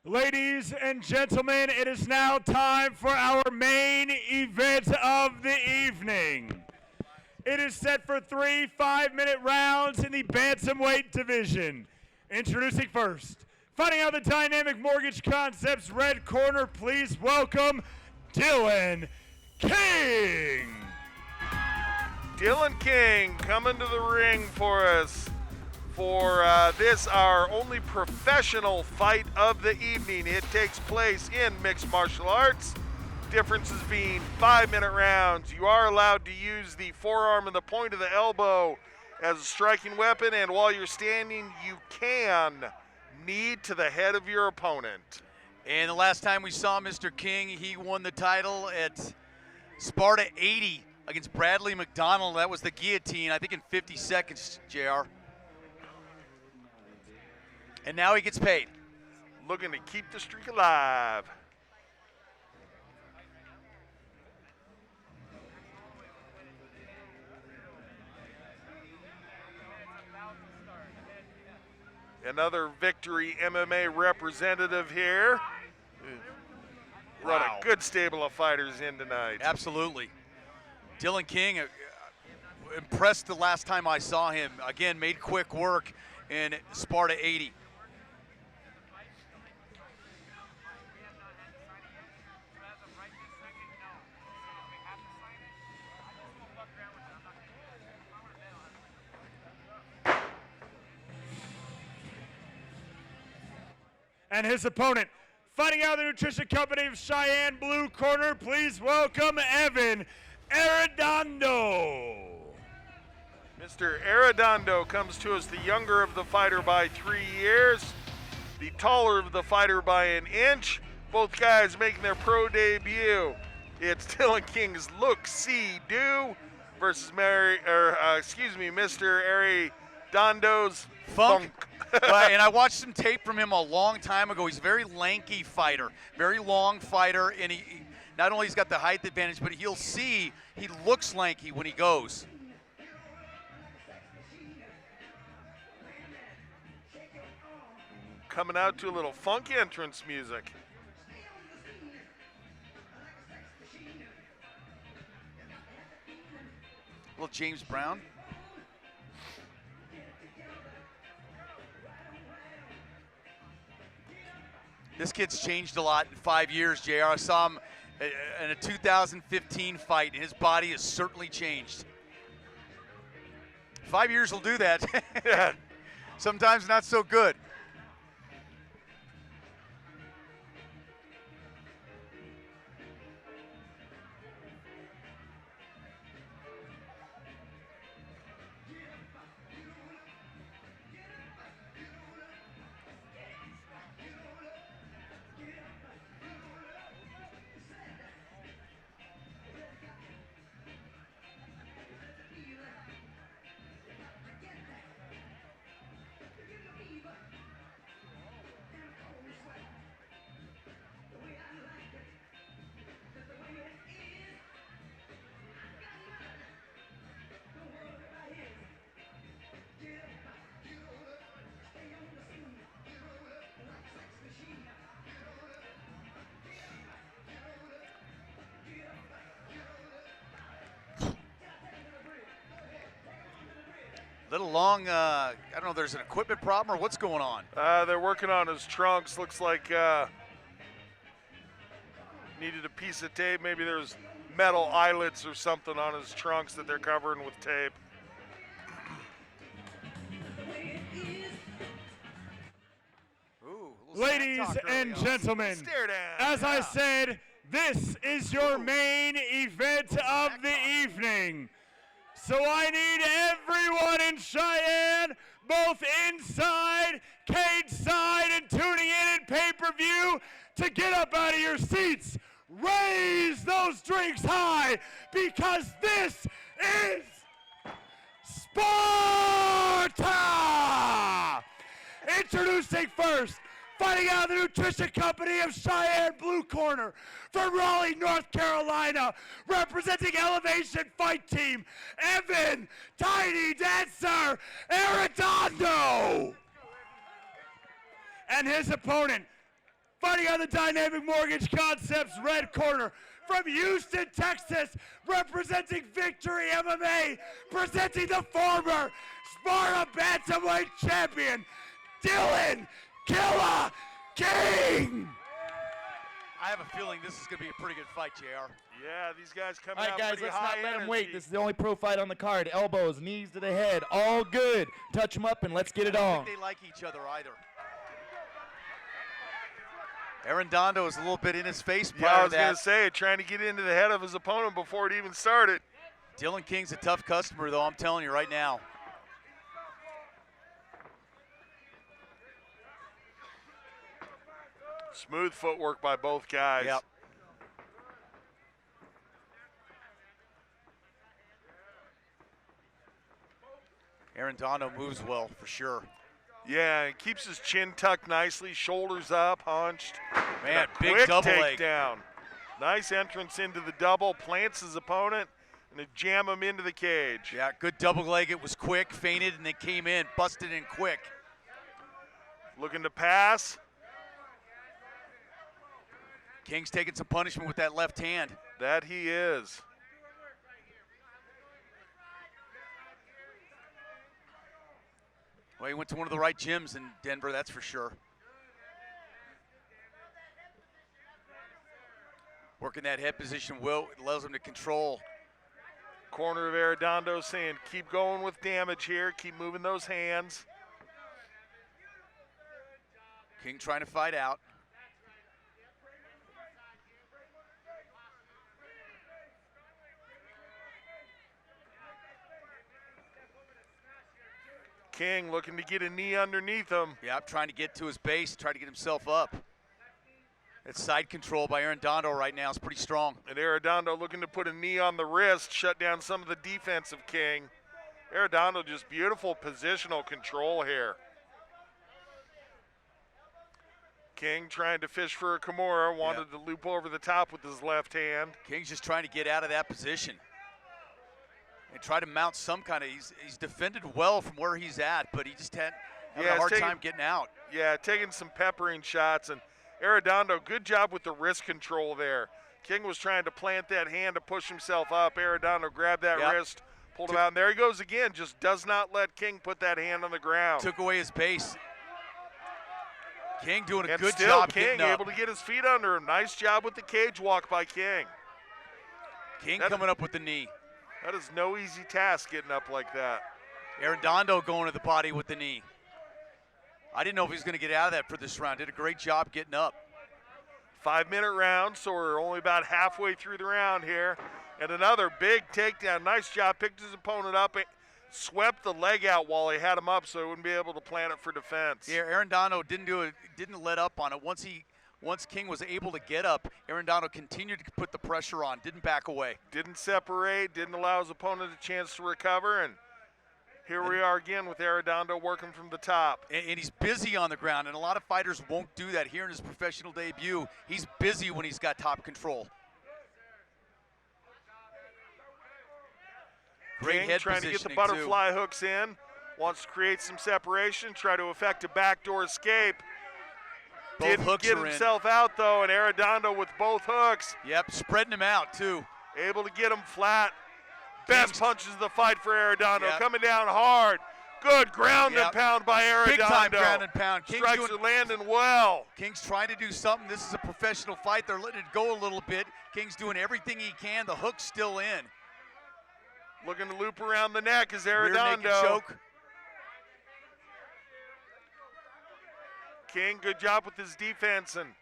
Ladies and gentlemen, it is now time for our main event of the evening. It is set for 3 5-minute rounds in the bantamweight division. Introducing first, fighting out the Dynamic Mortgage Concepts red corner, please welcome Dylan King. Dylan King coming to the ring for us for this, our only professional fight of the evening. It takes place in mixed martial arts. Differences being 5-minute rounds. You are allowed to use the forearm and the point of the elbow as a striking weapon, and while you're standing, you can knee to the head of your opponent. And the last time we saw Mr. King, he won the title at Sparta 80 against Bradley McDonald. That was the guillotine, I think in 50 seconds, JR. And now he gets paid. Looking to keep the streak alive. Another Victory MMA representative here. Brought a good stable of fighters in tonight. Absolutely. Dylan King, impressed the last time I saw him. Again, made quick work in Sparta 80. And his opponent, fighting out of the Nutrition Company of Cheyenne, blue corner, please welcome Evan Arredondo. Mr. Arredondo comes to us the younger of the fighter by 3 years, the taller of the fighter by an inch. Both guys making their pro debut. It's Dylan King's Look, See, Do versus Mr. Arredondo's Funk. Right, and I watched some tape from him a long time ago. He's a very lanky fighter, very long fighter, and he not only he's got the height advantage, but he looks lanky when he goes. Coming out to a little funk entrance music. A little James Brown. This kid's changed a lot in 5 years, JR. I saw him in a 2015 fight, and his body has certainly changed. 5 years will do that. Sometimes not so good. Little long, I don't know if there's an equipment problem or what's going on. They're working on his trunks. Looks like needed a piece of tape. Maybe there's metal eyelets or something on his trunks that they're covering with tape. Ladies and gentlemen, as I said, this is your main event of the evening. So I need everyone in Cheyenne, both inside, cage side, and tuning in pay-per-view, to get up out of your seats. Raise those drinks high, because this is Sparta! Introducing first, fighting out of the Nutrition Company of Cheyenne, blue corner, from Raleigh, North Carolina, representing Elevation Fight Team, Evan Tiny Dancer Arredondo. And his opponent, fighting on the Dynamic Mortgage Concepts red corner. From Houston, Texas, representing Victory MMA, presenting the former Sparta Bantamweight champion, Dylan Killa King! I have a feeling this is going to be a pretty good fight, JR. Yeah, these guys coming All right, out guys, pretty let's high not let him energy. wait. This is the only pro fight on the card. Elbows, knees to the head, all good. Touch them up and let's get it I on. don't think they like each other either. Arredondo is a little bit in his face Yeah, I prior was to going that. to say, trying to get into the head of his opponent before it even started. Dylan King's a tough customer, though, I'm telling you right now. Smooth footwork by both guys. Yep. Arredondo moves well, for sure. Yeah, he keeps his chin tucked nicely, shoulders up, hunched. Man, And a big quick double leg. takedown. Nice entrance into the double, plants his opponent, and to jam him into the cage. Yeah, good double leg. It was quick, feinted, and then came in, busted in quick. Looking to pass. King's taking some punishment with that left hand. That he is. Well, he went to one of the right gyms in Denver, that's for sure. Working that head position well, it allows him to control. Corner of Arredondo saying, keep going with damage here, keep moving those hands. King trying to fight out. King looking to get a knee underneath him. Yeah, trying to get to his base, trying to get himself up. That side control by Arredondo right now is pretty strong. And Arredondo looking to put a knee on the wrist, shut down some of the defense of King. Arredondo just beautiful positional control here. King trying to fish for a Kimura, wanted to loop over the top with his left hand. King's just trying to get out of that position and try to mount some kind of, he's defended well from where he's at, but he just had a hard time getting out. Yeah, taking some peppering shots, and Arredondo, good job with the wrist control there. King was trying to plant that hand to push himself up. Arredondo grabbed that wrist, pulled him out, and there he goes again. Just does not let King put that hand on the ground. Took away his base. King doing a good still job King getting up. able to get his feet under him. Nice job with the cage walk by King. King coming up with the knee. That is no easy task getting up like that. Arredondo going to the body with the knee. I didn't know if he was going to get out of that for this round. Did a great job getting up. 5-minute round, so we're only about halfway through the round here. And another big takedown. Nice job. Picked his opponent up, swept the leg out while he had him up so he wouldn't be able to plant it for defense. Yeah, Arredondo didn't let up on it. Once King was able to get up, Arredondo continued to put the pressure on, didn't back away. Didn't separate, didn't allow his opponent a chance to recover, and here we are again with Arredondo working from the top. And he's busy on the ground, and a lot of fighters won't do that. Here in his professional debut, he's busy when he's got top control. Great King head trying to get the positioning, butterfly hooks in, wants to create some separation, try to effect a backdoor escape. Both Didn't hooks get are in. himself out though, and Arredondo with both hooks. Yep, spreading him out too. Able to get him flat. Best punches of the fight for Arredondo, Yep. coming down hard. Good ground Yep. and pound by Arredondo. Big time ground and pound. Strikes are landing well. King's trying to do something. This is a professional fight. They're letting it go a little bit. King's doing everything he can. The hook's still in. Looking to loop around the neck is Rear naked Arredondo. choke. King, good job with his defense, and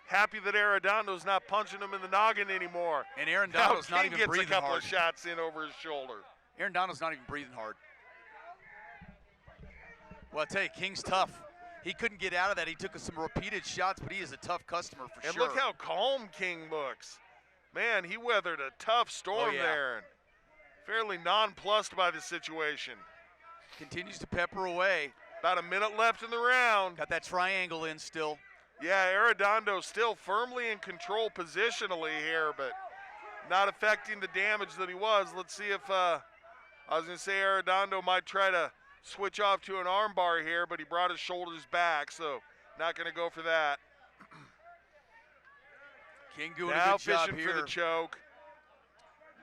happy that Arredondo's not punching him in the noggin anymore. And Now Arredondo's King not even gets a breathing couple hard. of shots in over his shoulder. Arredondo's not even breathing hard. Well, I tell you, King's tough. He couldn't get out of that. He took some repeated shots, but he is a tough customer for And sure. look how calm King looks. Man, he weathered a tough storm there. And fairly nonplussed by the situation. Continues to pepper away. About a minute left in the round. Got that triangle in still. Yeah, Arredondo still firmly in control positionally here, but not affecting the damage that he was. Let's see if, I was going to say Arredondo might try to switch off to an armbar here, but he brought his shoulders back, so not going to go for that. King doing now a good job fishing here. for the choke.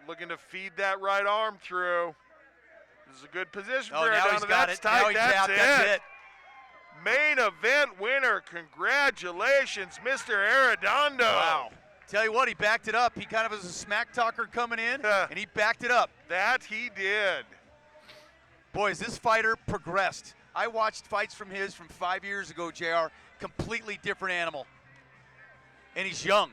Looking to feed that right arm through. This is a good position Oh, for now Arredondo. he's got That's it. tight. Now he's That's tapped. it. That's it. Main event winner. Congratulations, Mr. Arredondo. Wow. Tell you what, he backed it up. He kind of was a smack talker coming in, and he backed it up. That he did. Boy, has this fighter progressed. I watched fights from 5 years ago, JR. Completely different animal. And he's young.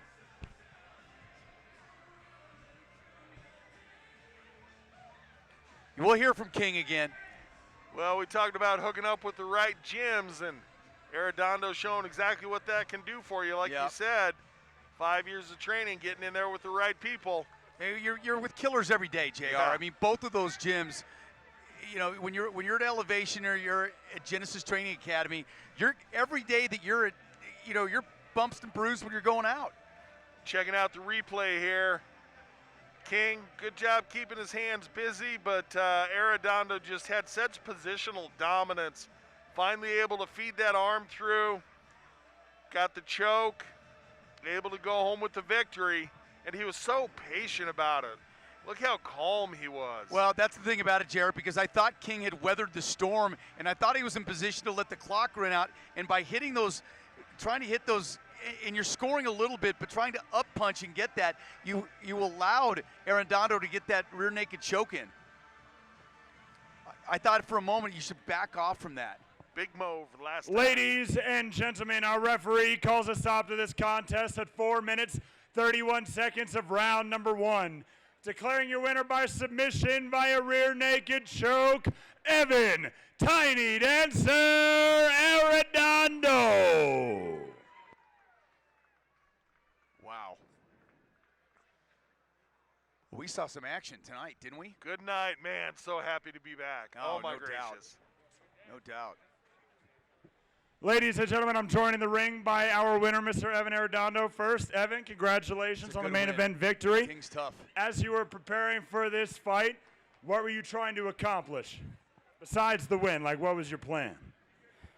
We'll hear from King again. Well, we talked about hooking up with the right gyms, and Arredondo showing exactly what that can do for you. Like you said, 5 years of training, getting in there with the right people. Hey, you're with killers every day, JR. Yeah. I mean, both of those gyms, you know, when you're at Elevation or you're at Genesis Training Academy, you're every day that you're at, you know, you're bumps and bruised when you're going out. Checking out the replay here. King, good job keeping his hands busy, but Arredondo just had such positional dominance. Finally able to feed that arm through. Got the choke. Able to go home with the victory. And he was so patient about it. Look how calm he was. Well, that's the thing about it, Jarrett, because I thought King had weathered the storm, and I thought he was in position to let the clock run out. And by hitting those, trying to hit those, and you're scoring a little bit, but trying to up punch and get that, you allowed Arredondo to get that rear naked choke in. I thought for a moment you should back off from that. Big move last time. Ladies and gentlemen, our referee calls a stop to this contest at 4 minutes, 31 seconds of round number 1. Declaring your winner by submission via rear naked choke, Evan Tiny Dancer Arredondo. Wow. We saw some action tonight, didn't we? Good night, man. So happy to be back. Oh, my no gracious. doubt. No doubt. Ladies and gentlemen, I'm joined in the ring by our winner, Mr. Evan Arredondo. First, Evan, congratulations on the main event victory. King's tough. As you were preparing for this fight, what were you trying to accomplish? Besides the win, like what was your plan?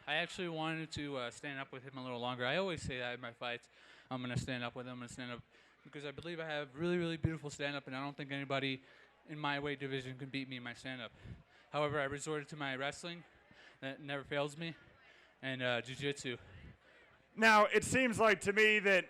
I actually wanted to stand up with him a little longer. I always say that in my fights. I'm going to stand up with him. I'm going to stand up because I believe I have really, really beautiful stand-up, and I don't think anybody in my weight division can beat me in my stand-up. However, I resorted to my wrestling. That never fails me. And jiu-jitsu. Now, it seems like to me that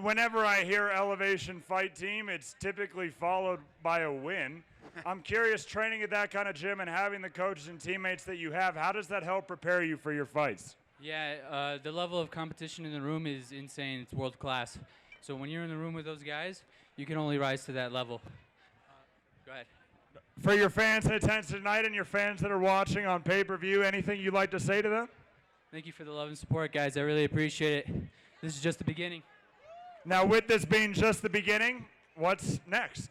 whenever I hear Elevation Fight Team, it's typically followed by a win. I'm curious, training at that kind of gym and having the coaches and teammates that you have, how does that help prepare you for your fights? Yeah, the level of competition in the room is insane. It's world class. So when you're in the room with those guys, you can only rise to that level. Go ahead. For your fans in attendance tonight and your fans that are watching on pay-per-view, anything you'd like to say to them? Thank you for the love and support, guys. I really appreciate it. This is just the beginning. Now, with this being just the beginning, what's next?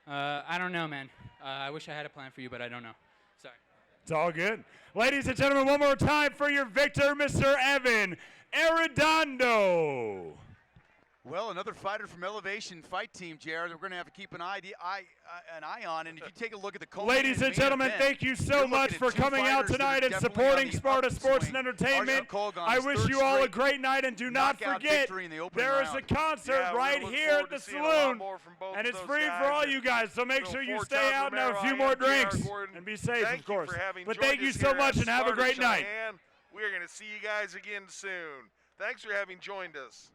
I don't know, man. I wish I had a plan for you, but I don't know. Sorry. It's all good. Ladies and gentlemen, one more time for your victor, Mr. Evan Arredondo. Well, another fighter from Elevation Fight Team, Jared, we're going to have to keep an eye on. And if you take a look at the Ladies and gentlemen, thank you so much for coming out tonight and supporting Sparta Sports and Entertainment. I wish you all a great night, and do not forget, there is a concert right here at the saloon, and it's free for all you guys, so make sure you stay out and have a few more drinks, and be safe, of course. But thank you so much, and have a great night. We are going to see you guys again soon. Thanks for having joined us.